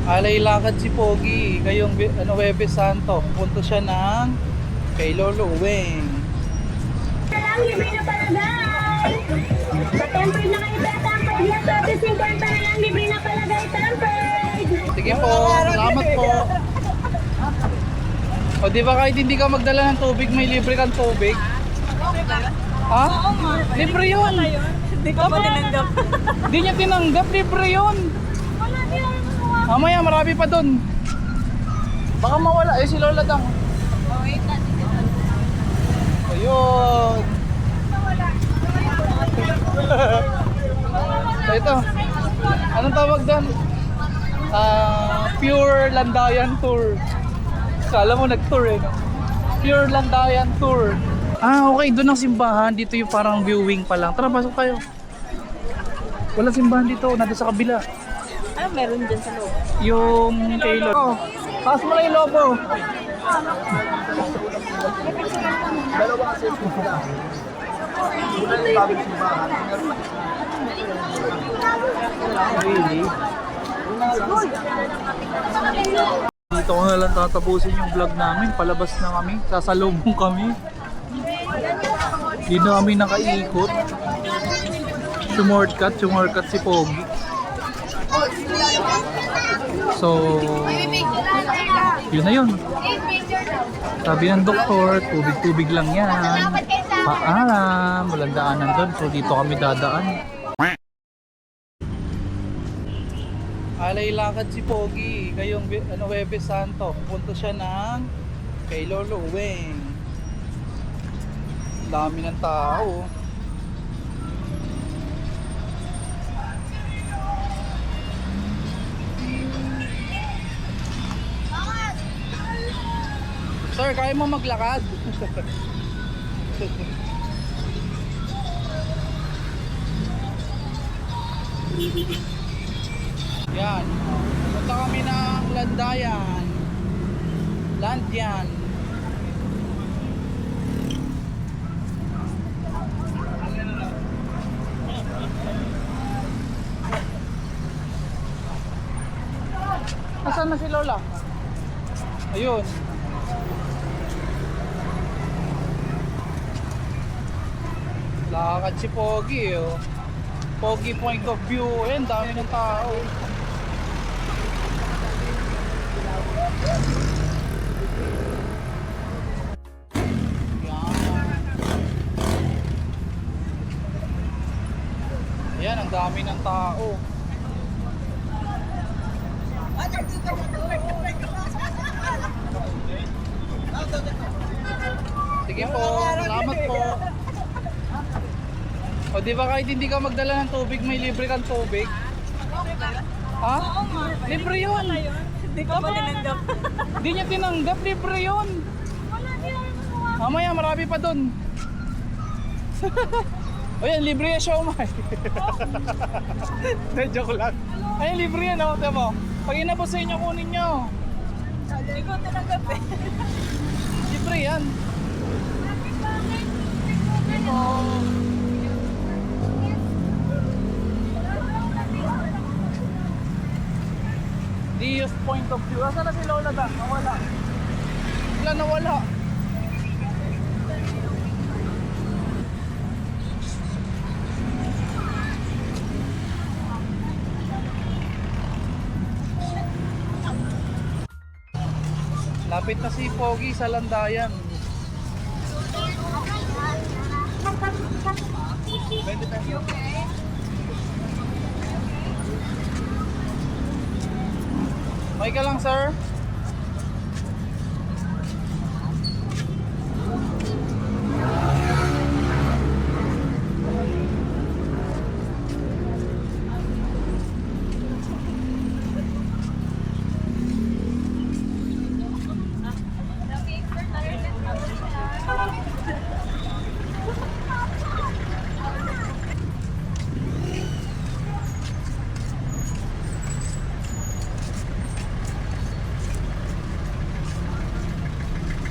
Alay lakad si Pogi ngayong Huwebes Santo. Punto siya ng kay Lolo Weng. Lang, libre na pala guys! Tempered na kayo sa tempered yan. 50 na lang, libre na pala guys, tempered! Sige po, salamat po. O di ba kahit hindi ka magdala ng tubig, may libre kang tubig? Ha? Libre yun. Hindi ko pa tinanggap. Hindi niya tinanggap, libre yun. Mamaya marami pa dun. Baka mawala, si Lola Dang. Ayun. So ito, anong tawag doon? Pure Landayan Tour. Kala mo nag-tour eh. Pure Landayan Tour. Okay, doon ang simbahan. Dito yung parang viewing pa lang. Tara, pasok tayo. Walang simbahan dito, nandun sa kabila. Ano meron dyan sa loob? Yung kay Lobo. Taas mo lang yung Lobo. Really? Dito ko na lang tatapusin yung vlog namin. Palabas na kami. Sasalubong kami. Hindi na kami nakaikot. Sumortcut si Pogi. So, yun na yun. Sabi ng doktor, tubig-tubig lang yan. Paalam, walang daanan doon. So, dito kami dadaan. Alay lakad si Pogi ngayong Huwebes Santo. Punto siya ng kay Lolo Weng. Dami ng tao. Sir, kaya mo maglakad? Yan. Punta kami ng Landayan. Landyan. Nasaan na si Lola? Ayun. Lakad si Pogi oh. Pogi point of view. Ayun, dami ng tao. Ayan, ang dami ng tao. Sige po, salamat po. O di ba kahit hindi ka magdala ng tubig, may libre kang tubig? Ha? Libre yun. Hindi ko pa tinanggap. Hindi niya tinanggap, libre yun. Mamaya marami pa dun. O yan, libre yan siomay. Hindi, joke lang. Ayun, libre yan o, diba? Pag inabos sa inyo, kunin nyo. Hindi ko tinanggap eh. Libre yan. Dios point of view. Asa na si Lola da? Nawala. Bigla nawala. Lapit na si Pogi sa Landayan. 20 pesos. Okay ka lang, sir?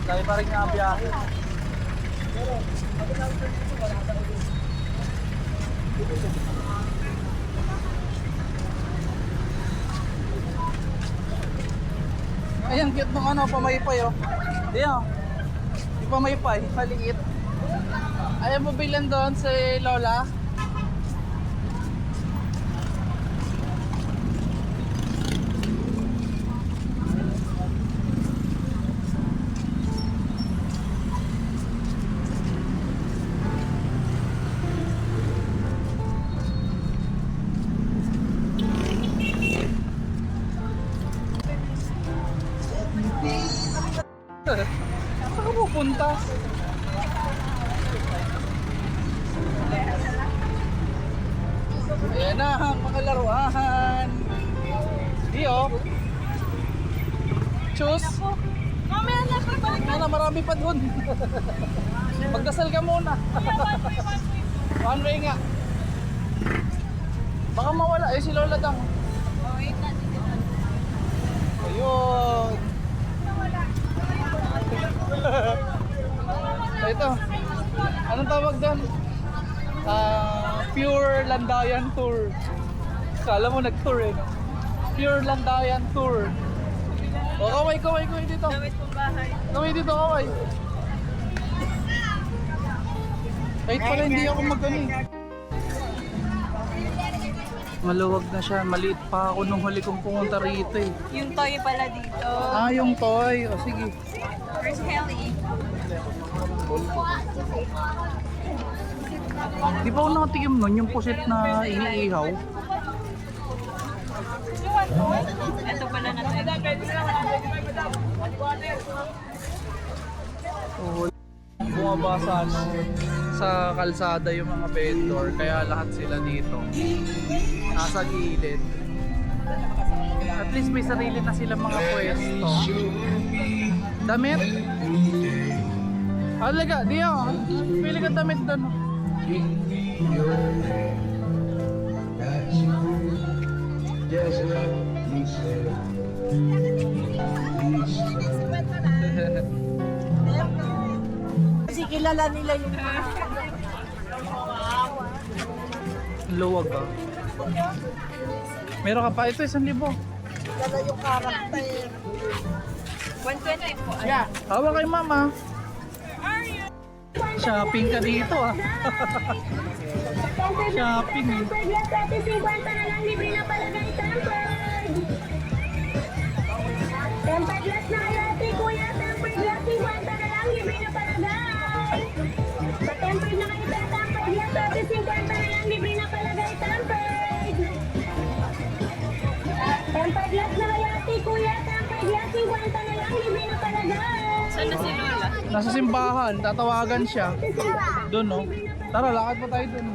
Dahil pa rin nga ang biyahe. Ayan, cute nung ano, pamaypay oh. Ayan. Yung pamaypay, maliit. Ayaw mo bilan doon si Lola? Saan ka pupunta? Ayan na ang mga laruan. Iyo. Choose. Mamaya na, pagbalik Ano na, marami pa dun. Magdasal ka muna. One way nga. Baka mawala. Eh, si Lola Dang. Ayun. Ito. Anong tawag doon? Pure Landayan Tour. Kala mo nag-tour eh. No? Pure Landayan Tour. O, kaway dito. Damit pong bahay. Kaway dito, kaway. Kahit pala hindi ako mag-ano eh. Maluwag na siya. Maliit pa ako nung huli kong pumunta rito eh. Yung toy pala dito. Ah, yung toy. O, sige. Where's Kelly? Di ba ako nakatikim nun yung pusit na iniihaw? Ito pala na toy. Oo. Bumaba sa ano, sa kalsada yung mga vendor, kaya lahat sila dito. Nasa gilid. At least may sarili na sila mga pwesto. Damit? Alaga, di ako. Pili ka damit doon. Kasi kilala nila yung Luwag ah. Meron ka pa? Ito 1,000. kilala yung karakter. 120 po. Hawa kay mama. Shopping ka dito ah. Shopping eh. Tempered glass, 50 na lang, libre na palagay, tempered. Tempered glass na kalahati, kuya, tempered glass, 50 na lang, libre na palagay. Sa tempered na kayo, tempered glass, 50 na lang, libre na palagay, tempered. Tempered glass na kalahati, kuya, tempered glass, 50 na lang, libre na palagay. Saan na si Lola? Nasa simbahan, tatawagan siya. Doon no. Tara, lakad pa tayo doon.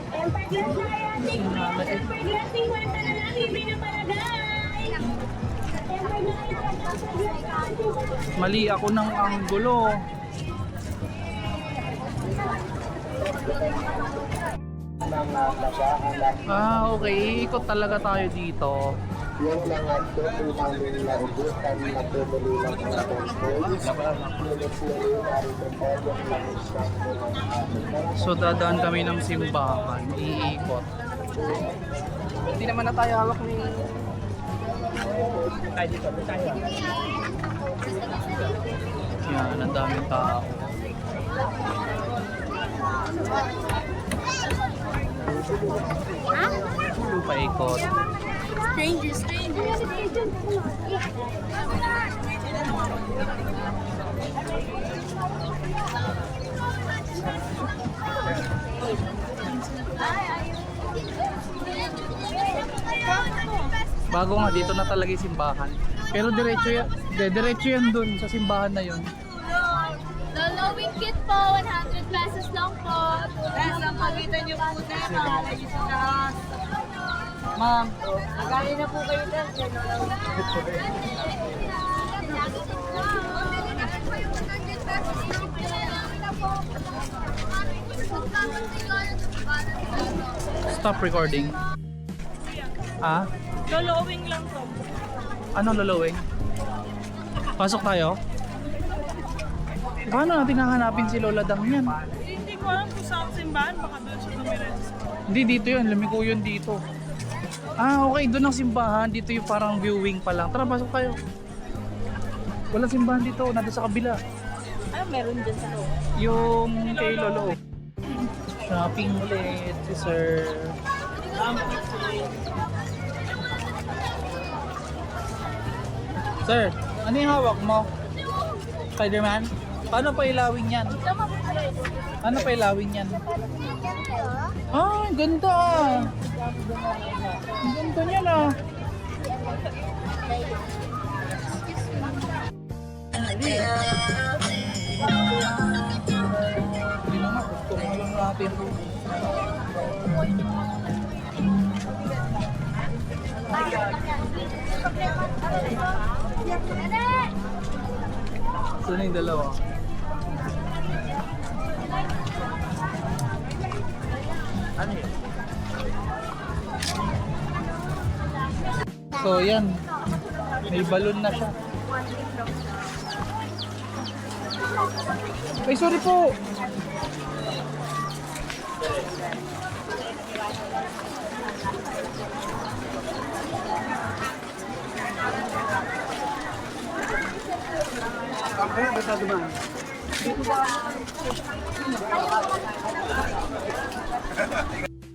Tempered glass na kalahati, kuya, tempered glass, 50 na lang, libre na palagay. Tempered na kayo, tempered glass, 50 Mali ako ng anggulo. Ah, okay. Ikot talaga tayo dito. Yung mga tuloy namin na ubusan na tuloy ng mga So dadaan kami ng simbahan, iikot. Hindi naman na tayo hawak ni... Yan, ang daming tao. Paikot. Strangers. Bago nga, dito na talaga yung simbahan. Pero diretso yan dun sa simbahan na yun. Lolowing kit po, 100 pesos lang po. Guys, ang pagitan niyo po na yung pangalan niyo sa taas. Ma'am, Magaling na po kayo dyan. stop recording. Ah? Lolowing lang po. Anong lalawing? Pasok tayo? Paano natin hahanapin si Lola Dang yan? Hindi ko alam kung saan simbahan. Baka doon siya tumiretso. Hindi, dito yun. Lumiko yun dito. Ah, okay. Doon ang simbahan. Dito yung parang viewing pa lang. Tara, pasok kayo. Walang simbahan dito. Nandun sa kabila. Ano meron dyan sa loob? Yung kay Lolo. Shopping ulit si Sir. Sir, ano yung hawak mo? Spider-Man? Paano pa ilawin yan? Ano pa ilawin yan? Ah, ang ganda. Ang ganda niyan ah. Hindi naman, gusto mo lang natin. Saan yung dalawa? Ano yun? So yan, may balon na siya. Ay, sorry po.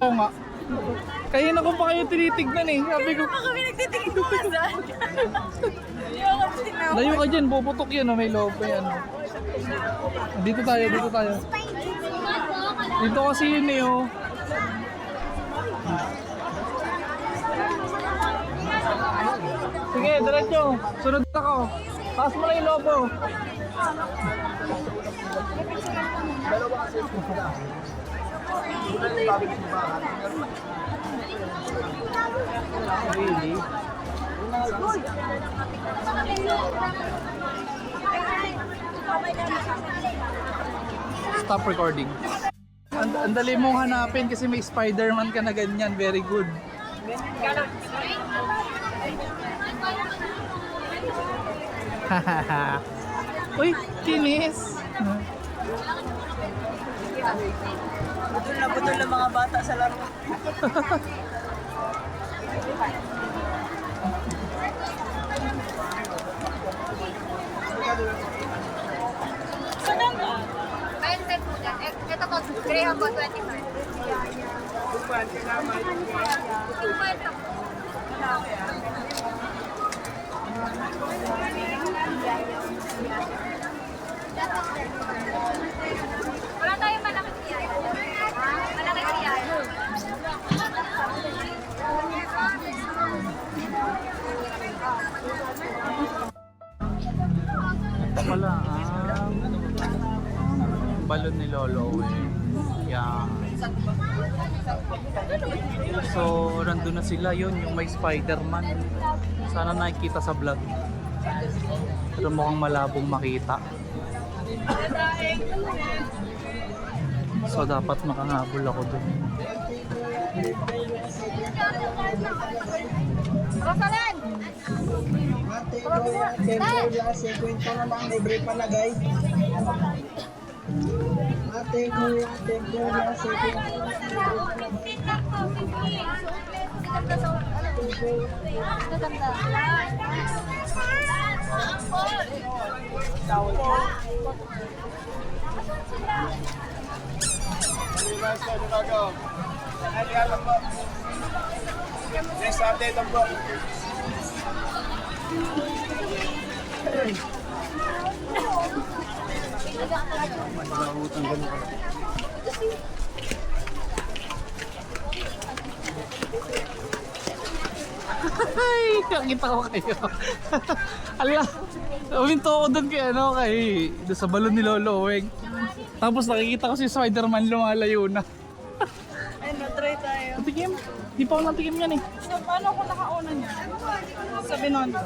Oo nga. Kaya na ko pa kayo tinitignan eh. Sabi ko, Kami nagtitingin ko nga saan. Ayoko tinawa. layo ka dyan, puputok yan oh, may loob pa yan. Dito tayo, dito tayo. Dito kasi yun eh oh. Sige, diretso. Sunod ako. Taas mo na yung lobo. Really? Stop recording. Ang dali mong hanapin kasi may Spider-Man ka na ganyan. Very good. Uy, kinis. Budol na mga bata sa laro. Saan ka? Ayun, sir po dyan. Ito po, Graham po, 25. 25 po. Wala tayong malaki siya. Malaki siya. Ito pala ang balon ni Lolo eh. Yan. So, nandun na sila yun, yung may Spider-Man. Sana nakikita sa vlog. Pero mukhang malabong makita. So, dapat makangabol ako dun. Rosalan! Ate, kwento na lang, libre palagay. Ate, kuya, Next update ang po. Ay, nakita ko kayo. Ala, uminto ako doon kay doon sa balon ni Lolo Weng. Tapos nakikita ko si Spider-Man lumalayo na. Ay, na-try tayo. Tikim, di pa ako natikim yan eh. So, paano kung nakauna niya? Sa Binondo.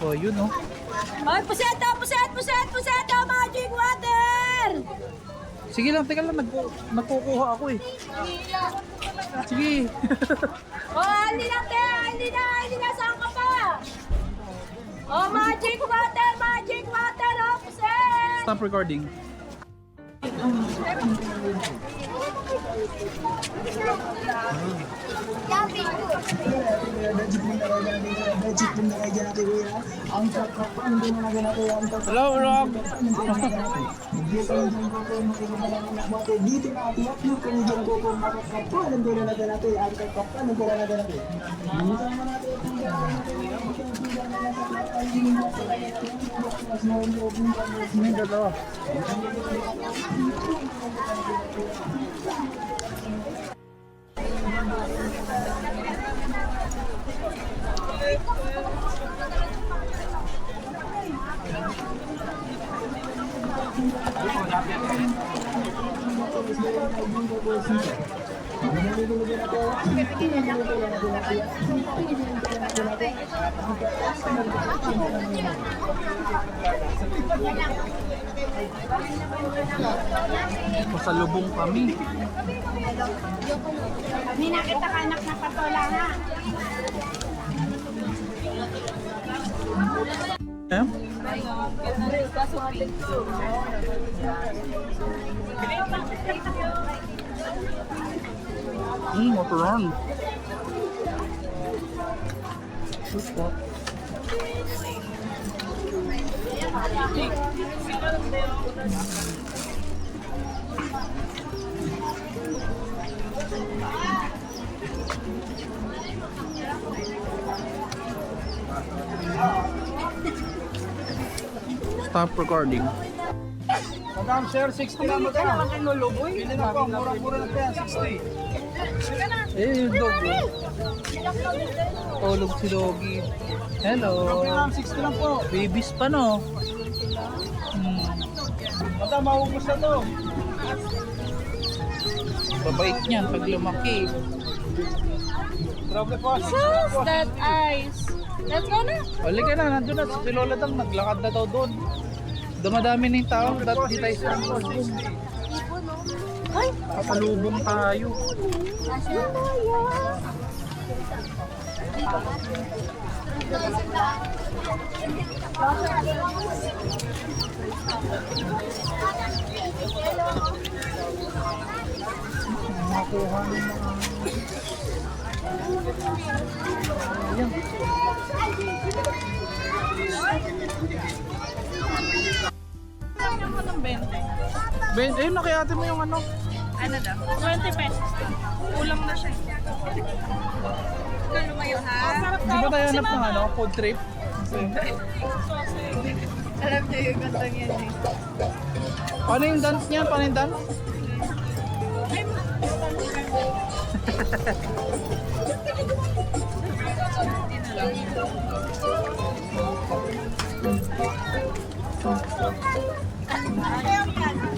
Oh, yun oh. Ay, puseto! Magic water! Sige lang, teka lang, nagkukuha ako eh. Sige. Oh, hindi na, te! Hindi na! Saan ka pa? Oh, magic water, opposite! Stop recording. Hello, Rob. Pasalubong kami. May nakita ka anak na patola ha. Eh? Macaron. Stop recording. Madam, sir, 60 lang mo tayo. Pili na po, mura-mura na tayo, 60. Eh, dog. Tulog si Doggy. Hello. Okay lang, 60 lang po. Babies pa, no? Madam, maubos na to. Babait niyan pag lumaki. Grabe po, 60 lang Who's po. that eyes? Let's go na! Halika na, nandun na. Si Lola Dang, naglakad na daw doon. Dumadami na yung tao. Dati di tayo sa Ay! Pasalubong tayo. Makuha ng mga... Ayan. Ano mo ng 20? Ben, ayun, nakayate mo yung ano. Ano daw? 20 pesos. Kulang na siya. Ano mayo ha? Di ba tayo hanap ng ano, food trip? Alam niyo yung gantong yan eh. Paano yung dance niya? Paano yung dance?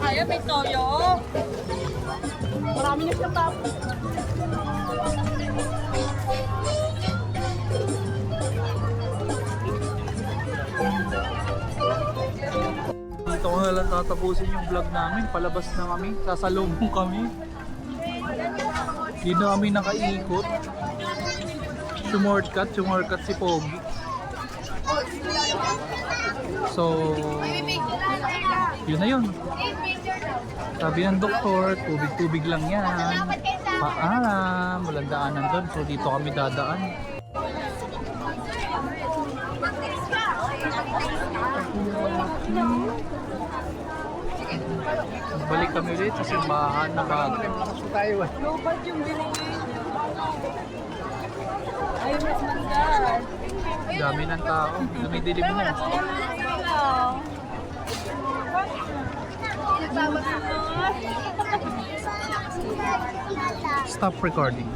Ayaw, may toyo. Marami na siyang tapos. Dito ko na lang tatapusin yung vlog namin. Palabas na kami. Sasalubong kami. Hindi na kami nakaikot. Sumortcut si Pogi. So, yun na yun. Sabi ng doktor, tubig-tubig lang yan. Paalam, walang daanan doon. So, dito kami dadaan. Balik kami ulit sa simbahan na Lobad yung binuwi. Ay, mas manggal. dami ng tao. Dumidilim na. Stop recording.